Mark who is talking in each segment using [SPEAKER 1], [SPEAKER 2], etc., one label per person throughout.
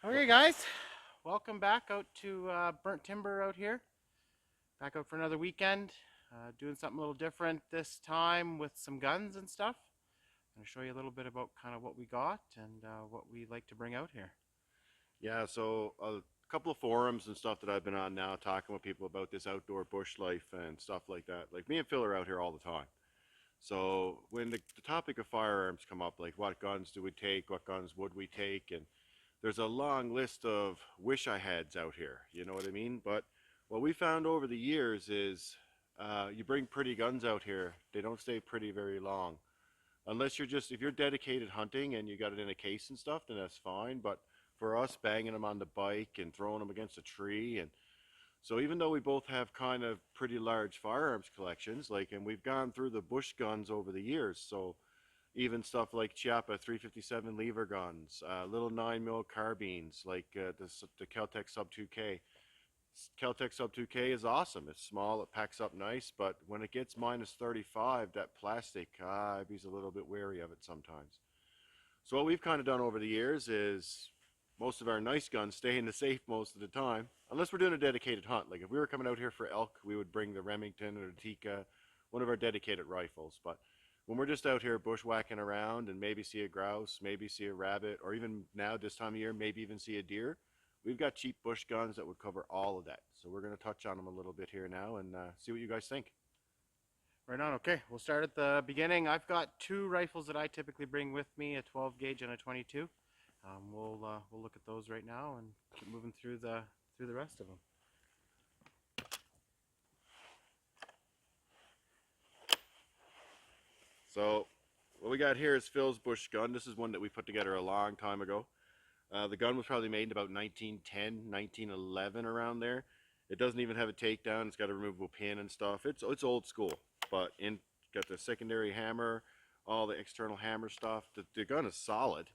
[SPEAKER 1] Okay, guys, welcome back out to Burnt Timber out here. Back out for another weekend, doing something a little different this time with some guns and stuff. I'm going to show you a little bit about kind of what we got and what we like to bring out here.
[SPEAKER 2] Yeah, so a couple of forums and stuff that I've been on now talking with people about this outdoor bush life and stuff like that. Like me and Phil are out here all the time. So when the topic of firearms come up, like what guns do we take, what guns would we take, and there's a long list of wish I hads out here. You know what I mean? But what we found over the years is you bring pretty guns out here, they don't stay pretty very long. Unless you're just, if you're dedicated hunting and you got it in a case and stuff, then that's fine. But for us, banging them on the bike and throwing them against a tree, and so even though we both have kind of pretty large firearms collections, like, and we've gone through the bush guns over the years, so even stuff like Chiappa 357 lever guns, little 9 mil carbines, like the Kel-Tec Sub 2K. Kel-Tec Sub 2K is awesome. It's small, it packs up nice, but when it gets minus 35, that plastic, I'd be a little bit wary of it sometimes. So what we've kind of done over the years is most of our nice guns stay in the safe most of the time, unless we're doing a dedicated hunt. Like if we were coming out here for elk, we would bring the Remington or the Tikka, one of our dedicated rifles. But when we're just out here bushwhacking around and maybe see a grouse, maybe see a rabbit, or even now this time of year, maybe even see a deer, we've got cheap bush guns that would cover all of that. So we're going to touch on them a little bit here now and see what you guys think.
[SPEAKER 1] Right on. Okay, we'll start at the beginning. I've got two rifles that I typically bring with me: a 12 gauge and a 22. We'll look at those right now and keep moving through the rest of them.
[SPEAKER 2] So what we got here is Phil's bush gun. This is one that we put together a long time ago. The gun was probably made in about 1910, 1911, around there. It doesn't even have a takedown. It's got a removable pin and stuff. It's old school, but in got the secondary hammer, all the external hammer stuff. The gun is solid,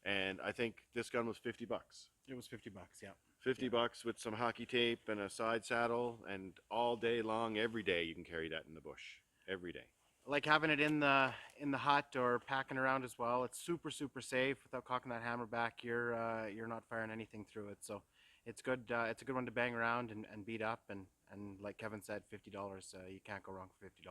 [SPEAKER 2] and I think this gun was 50 bucks.
[SPEAKER 1] It was 50 bucks. Yeah.
[SPEAKER 2] 50
[SPEAKER 1] Yeah.
[SPEAKER 2] bucks with some hockey tape and a side saddle, and all day long, every day you can carry that in the bush. Every day.
[SPEAKER 1] Like having it in the hut or packing around as well. It's super safe without cocking that hammer back. You're not firing anything through it, so it's good. It's a good one to bang around and beat up. And like Kevin said, $50. You can't go wrong for $50.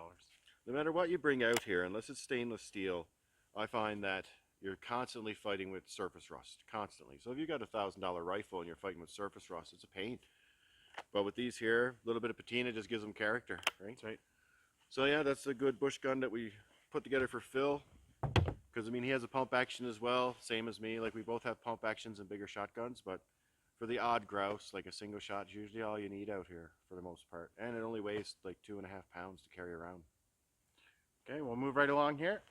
[SPEAKER 2] No matter what you bring out here, unless it's stainless steel, I find that you're constantly fighting with surface rust, constantly. So if you got $1,000 rifle and you're fighting with surface rust, it's a pain. But with these here, a little bit of patina just gives them character, right?
[SPEAKER 1] That's right.
[SPEAKER 2] So yeah, that's a good bush gun that we put together for Phil. Because I mean, he has a pump action as well, same as me. Like we both have pump actions and bigger shotguns, but for the odd grouse, like a single shot is usually all you need out here for the most part. And it only weighs like 2.5 pounds to carry around.
[SPEAKER 1] Okay, we'll move right along here.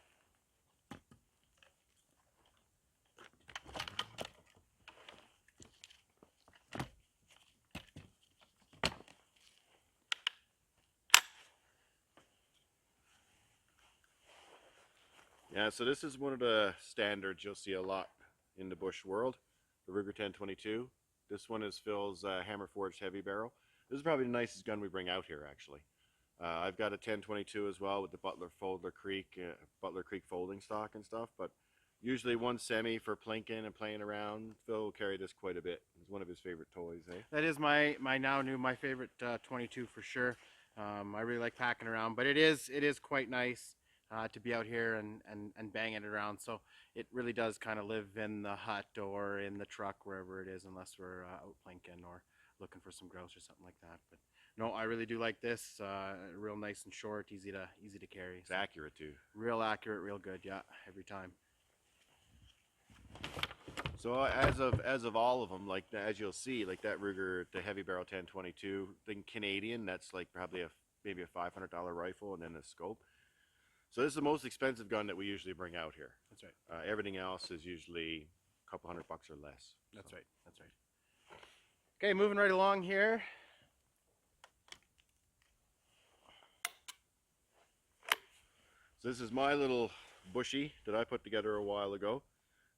[SPEAKER 2] Yeah, so this is one of the standards you'll see a lot in the bush world, the Ruger 1022. This one is Phil's hammer forged heavy barrel. This is probably the nicest gun we bring out here, actually. I've got a 1022 as well with the Butler Creek folding stock and stuff, but usually one semi for plinking and playing around. Phil will carry this quite a bit. It's one of his favorite toys, eh?
[SPEAKER 1] That is my favorite 22 for sure. I really like packing around, but it is quite nice to be out here and banging it around. So it really does kind of live in the hut or in the truck, wherever it is, unless we're out plinking or looking for some grouse or something like that. But no, I really do like this. Real nice and short, easy to carry.
[SPEAKER 2] It's
[SPEAKER 1] So
[SPEAKER 2] accurate too.
[SPEAKER 1] real accurate, real good. Yeah, every time.
[SPEAKER 2] So as of all of them, like as you'll see, like that Ruger, the heavy barrel 1022, the Canadian, that's like probably maybe a $500 rifle, and then a scope. So this is the most expensive gun that we usually bring out here.
[SPEAKER 1] That's right.
[SPEAKER 2] Everything else is usually a couple $100 or less.
[SPEAKER 1] That's right. That's right. Okay, moving right along here.
[SPEAKER 2] So this is my little bushy that I put together a while ago.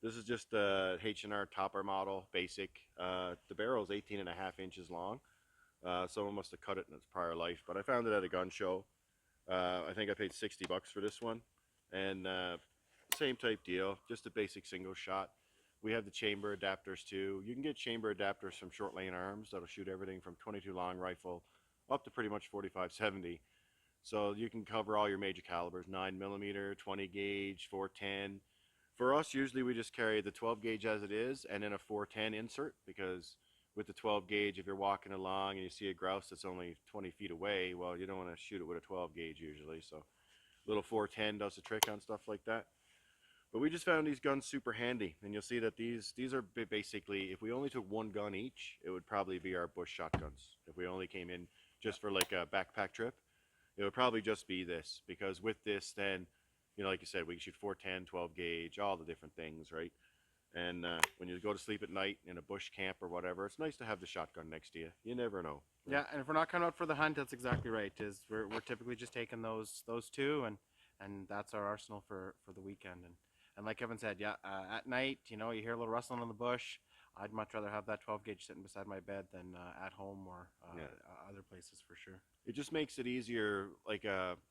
[SPEAKER 2] This is just a H&R topper model, basic. The barrel is 18.5 inches long. Someone must have cut it in its prior life, but I found it at a gun show. I think I paid 60 bucks for this one, and same type deal, just a basic single shot. We have the chamber adapters too. You can get chamber adapters from Short Lane Arms that'll shoot everything from 22 long rifle up to pretty much 45-70. So you can cover all your major calibers, 9mm, 20 gauge, 410. For us, usually we just carry the 12 gauge as it is and then a 410 insert, because with the 12 gauge, if you're walking along and you see a grouse that's only 20 feet away, well, you don't want to shoot it with a 12 gauge usually. So little 410 does the trick on stuff like that. But we just found these guns super handy, and you'll see that these are basically, if we only took one gun each, it would probably be our bush shotguns. If we only came in just for like a backpack trip, it would probably just be this, because with this, then, you know, like you said, we can shoot 410, 12 gauge, all the different things, right? And when you go to sleep at night in a bush camp or whatever, it's nice to have the shotgun next to you. You never know. Right?
[SPEAKER 1] Yeah, and if we're not coming out for the hunt, that's exactly right. Is we're typically just taking those two, and that's our arsenal for the weekend. And like Kevin said, yeah, at night, you know, you hear a little rustling in the bush. I'd much rather have that 12 gauge sitting beside my bed than at home or
[SPEAKER 2] Yeah.
[SPEAKER 1] other places for sure.
[SPEAKER 2] It just makes it easier. Like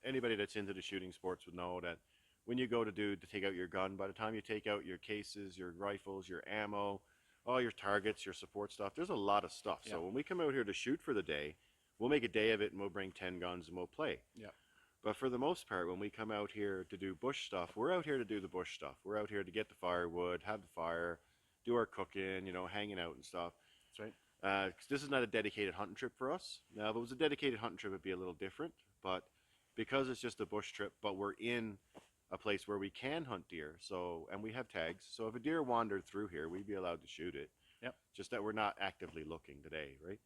[SPEAKER 2] anybody that's into the shooting sports would know that when you go to take out your gun, by the time you take out your cases, your rifles, your ammo, all your targets, your support stuff, there's a lot of stuff.
[SPEAKER 1] Yeah.
[SPEAKER 2] So when we come out here to shoot for the day, we'll make a day of it and we'll bring 10 guns and we'll play.
[SPEAKER 1] Yeah.
[SPEAKER 2] But for the most part, when we come out here to do bush stuff, we're out here to do the bush stuff. We're out here to get the firewood, have the fire, do our cooking, you know, hanging out and stuff.
[SPEAKER 1] That's right.
[SPEAKER 2] 'Cause this is not a dedicated hunting trip for us. Now, if it was a dedicated hunting trip, it'd be a little different. But because it's just a bush trip, but we're in a place where we can hunt deer, so, and we have tags. So if a deer wandered through here, we'd be allowed to shoot it.
[SPEAKER 1] Yep.
[SPEAKER 2] Just that we're not actively looking today, right?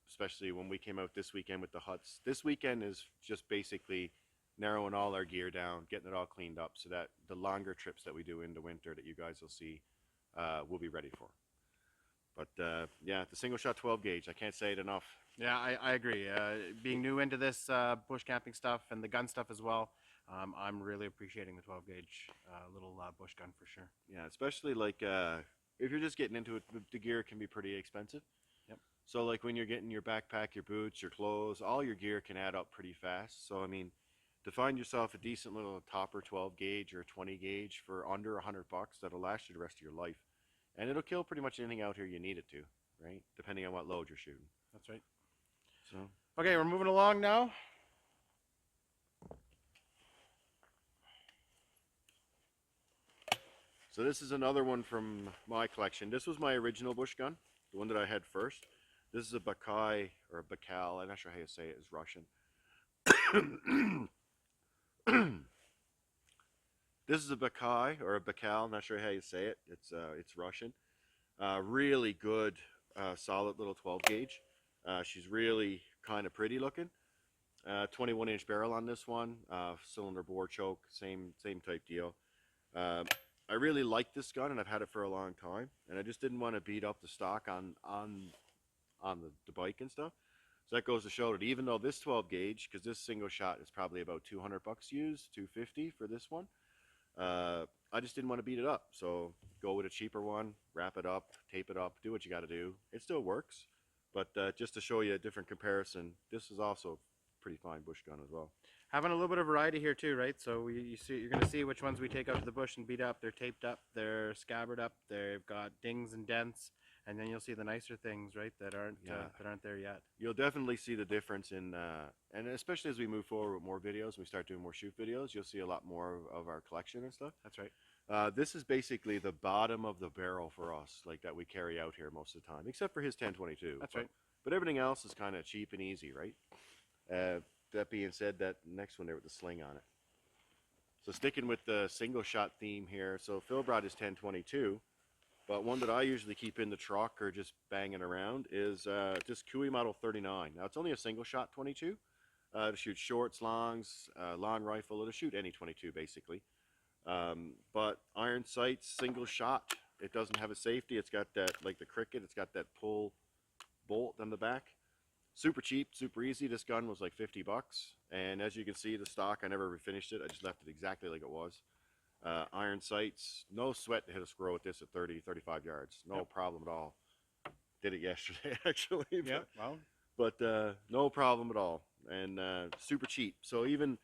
[SPEAKER 2] Especially when we came out this weekend with the huts. This weekend is just basically narrowing all our gear down, getting it all cleaned up, so that the longer trips that we do into winter that you guys will see, we'll be ready for. But yeah, the single shot 12 gauge, I can't say it enough.
[SPEAKER 1] Yeah, I agree. Being new into this bush camping stuff and the gun stuff as well, I'm really appreciating the 12 gauge little bush gun for sure.
[SPEAKER 2] Yeah, especially like if you're just getting into it, the gear can be pretty expensive.
[SPEAKER 1] Yep.
[SPEAKER 2] So like when you're getting your backpack, your boots, your clothes, all your gear can add up pretty fast. So I mean, to find yourself a decent little topper 12 gauge or 20 gauge for under $100, that'll last you the rest of your life, and it'll kill pretty much anything out here you need it to, right? Depending on what load you're shooting.
[SPEAKER 1] That's right.
[SPEAKER 2] So
[SPEAKER 1] Okay, we're moving along now.
[SPEAKER 2] So this is another one from my collection. This was my original bush gun, the one that I had first. This is a Baikal, or a Baikal, I'm not sure how you say it, it's Russian. This is a Baikal, or a Baikal, I'm not sure how you say it. It's Russian. Really good, solid little 12 gauge. She's really kind of pretty looking. 21-inch barrel on this one. Cylinder bore choke, same type deal. I really like this gun, and I've had it for a long time, and I just didn't want to beat up the stock on the bike and stuff. So that goes to show that even though this 12 gauge, because this single shot is probably about $200 used, $250 for this one, I just didn't want to beat it up. So go with a cheaper one, wrap it up, tape it up, do what you got to do. It still works, but just to show you a different comparison, this is also a pretty fine bush gun as well.
[SPEAKER 1] Having a little bit of variety here too, right? So you're going to see which ones we take out to the bush and beat up. They're taped up, they're scabbard up, they've got dings and dents, and then you'll see the nicer things, right, that aren't there yet.
[SPEAKER 2] You'll definitely see the difference in, and especially as we move forward with more videos, we start doing more shoot videos, you'll see a lot more of our collection and stuff.
[SPEAKER 1] That's right.
[SPEAKER 2] This is basically the bottom of the barrel for us, like that we carry out here most of the time, except for his 1022.
[SPEAKER 1] That's right.
[SPEAKER 2] But everything else is kind of cheap and easy, right? That being said, that next one there with the sling on it. So sticking with the single shot theme here, so Phil brought his 1022, but one that I usually keep in the truck or just banging around is this Cooey Model 39. Now it's only a single shot 22. To shoot shorts, longs, long rifle, it'll shoot any 22 basically. But iron sights, single shot. It doesn't have a safety. It's got that, like the Cricket, it's got that pull bolt on the back. Super cheap, super easy. This gun was like $50, and as you can see, the stock, I never refinished it. I just left it exactly like it was. Iron sights, no sweat to hit a squirrel with this at 30, 35 yards. No problem at all. Did it yesterday, actually.
[SPEAKER 1] Yeah, well.
[SPEAKER 2] But no problem at all, and super cheap. So even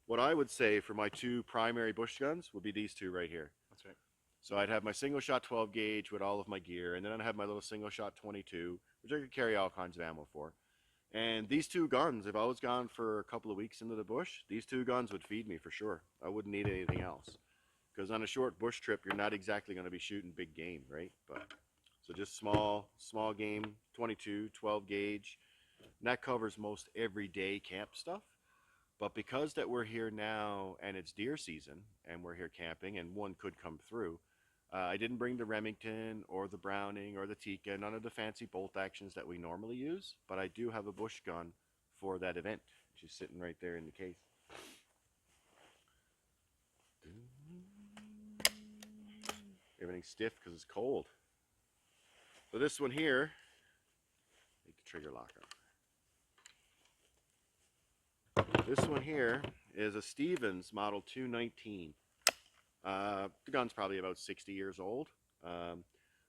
[SPEAKER 2] what I would say for my two primary bush guns would be these two right here.
[SPEAKER 1] That's right.
[SPEAKER 2] So I'd have my single shot 12 gauge with all of my gear, and then I'd have my little single shot 22, which I could carry all kinds of ammo for. And these two guns, if I was gone for a couple of weeks into the bush, these two guns would feed me for sure. I wouldn't need anything else. Because on a short bush trip, you're not exactly going to be shooting big game, right? But so just small game, 22, 12 gauge. And that covers most everyday camp stuff. But because that we're here now and it's deer season and we're here camping and one could come through, I didn't bring the Remington or the Browning or the Tika, none of the fancy bolt actions that we normally use, but I do have a bush gun for that event, which is sitting right there in the case. Everything's stiff because it's cold. So this one here, take the trigger lock off. This one here is a Stevens Model 219. The gun's probably about 60 years old,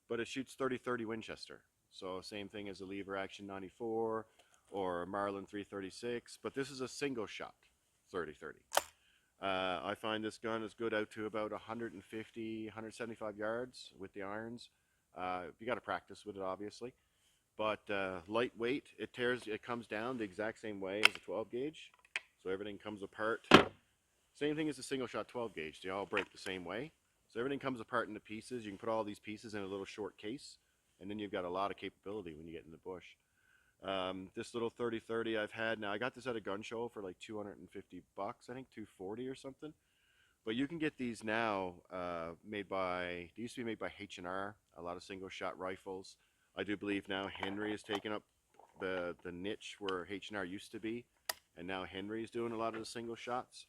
[SPEAKER 2] but it shoots 30-30 Winchester. So same thing as a lever action 94 or a Marlin 336, but this is a single shot 30-30. I find this gun is good out to about 150, 175 yards with the irons. You got to practice with it, obviously, but lightweight. It comes down the exact same way as a 12 gauge, so everything comes apart. Same thing as a single shot 12 gauge. They all break the same way. So everything comes apart into pieces. You can put all these pieces in a little short case, and then you've got a lot of capability when you get in the bush. This little 30-30 I've had now. I got this at a gun show for like 250 bucks, I think 240 or something. But you can get these now they used to be made by H&R, a lot of single shot rifles. I do believe now Henry has taken up the niche where H&R used to be, and now Henry's doing a lot of the single shots.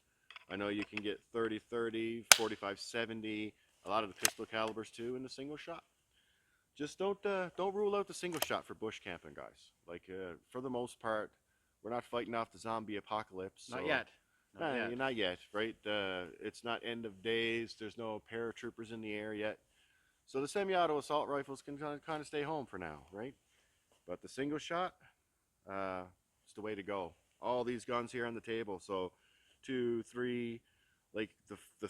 [SPEAKER 2] I know you can get 30-30, 45-70, a lot of the pistol calibers too in the single shot. Just don't rule out the single shot for bush camping, guys. Like for the most part, we're not fighting off the zombie apocalypse.
[SPEAKER 1] Not yet.
[SPEAKER 2] Not yet, right? It's not end of days. There's no paratroopers in the air yet. So the semi-auto assault rifles can kind of stay home for now, right? But the single shot, it's the way to go. All these guns here on the table. So 2, 3, like the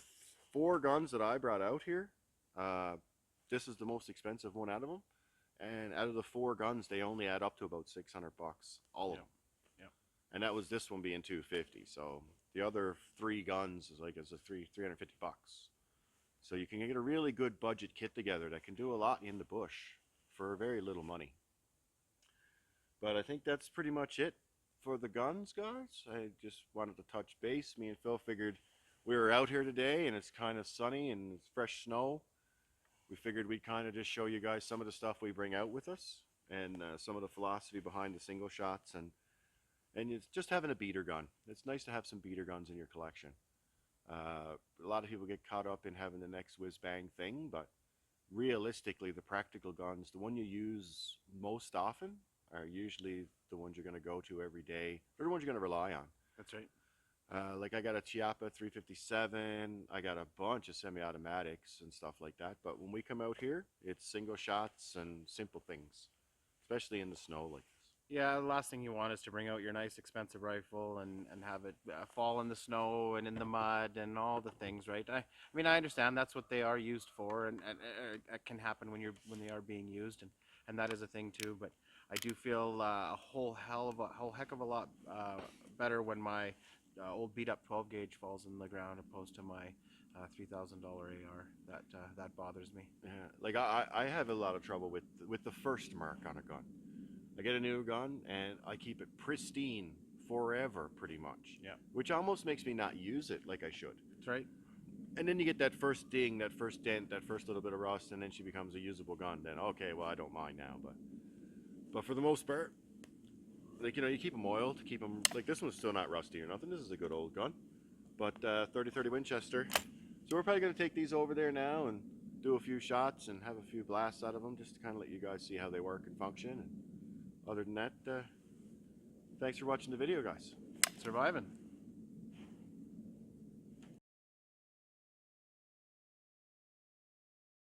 [SPEAKER 2] 4 guns that I brought out here, this is the most expensive one out of them, and out of the 4 guns they only add up to about 600 bucks, all of them.
[SPEAKER 1] Yeah.
[SPEAKER 2] And that was this one being 250. So the other 3 guns is like it's a 350 bucks. So you can get a really good budget kit together that can do a lot in the bush for very little money. But I think that's pretty much it for the guns, guys. I just wanted to touch base. Me and Phil figured we were out here today and it's kind of sunny and it's fresh snow. We figured we'd kind of just show you guys some of the stuff we bring out with us and some of the philosophy behind the single shots and it's just having a beater gun. It's nice to have some beater guns in your collection. A lot of people get caught up in having the next whiz bang thing, but realistically the practical guns, the one you use most often, are usually the ones you're going to go to every day. They're the ones you're going to rely on.
[SPEAKER 1] That's right.
[SPEAKER 2] Like I got a Chiappa 357. I got a bunch of semi-automatics and stuff like that. But when we come out here, it's single shots and simple things, especially in the snow like this.
[SPEAKER 1] Yeah, the last thing you want is to bring out your nice expensive rifle and have it fall in the snow and in the mud and all the things, right? I mean, I understand that's what they are used for, and it can happen when they are being used, and that is a thing too. But I do feel a whole heck of a lot better when my old beat up 12 gauge falls in the ground opposed to my $3,000 AR. That bothers me.
[SPEAKER 2] Yeah, like I have a lot of trouble with the first mark on a gun. I get a new gun and I keep it pristine forever, pretty much.
[SPEAKER 1] Yeah.
[SPEAKER 2] Which almost makes me not use it like I should.
[SPEAKER 1] That's right.
[SPEAKER 2] And then you get that first ding, that first dent, that first little bit of rust, and then she becomes a usable gun. Then okay, well I don't mind now, but for the most part, like you keep them oiled, keep them like this one's still not rusty or nothing. This is a good old gun, but 30-30 Winchester. So we're probably gonna take these over there now and do a few shots and have a few blasts out of them, just to kind of let you guys see how they work and function. And other than that, thanks for watching the video, guys.
[SPEAKER 1] Surviving.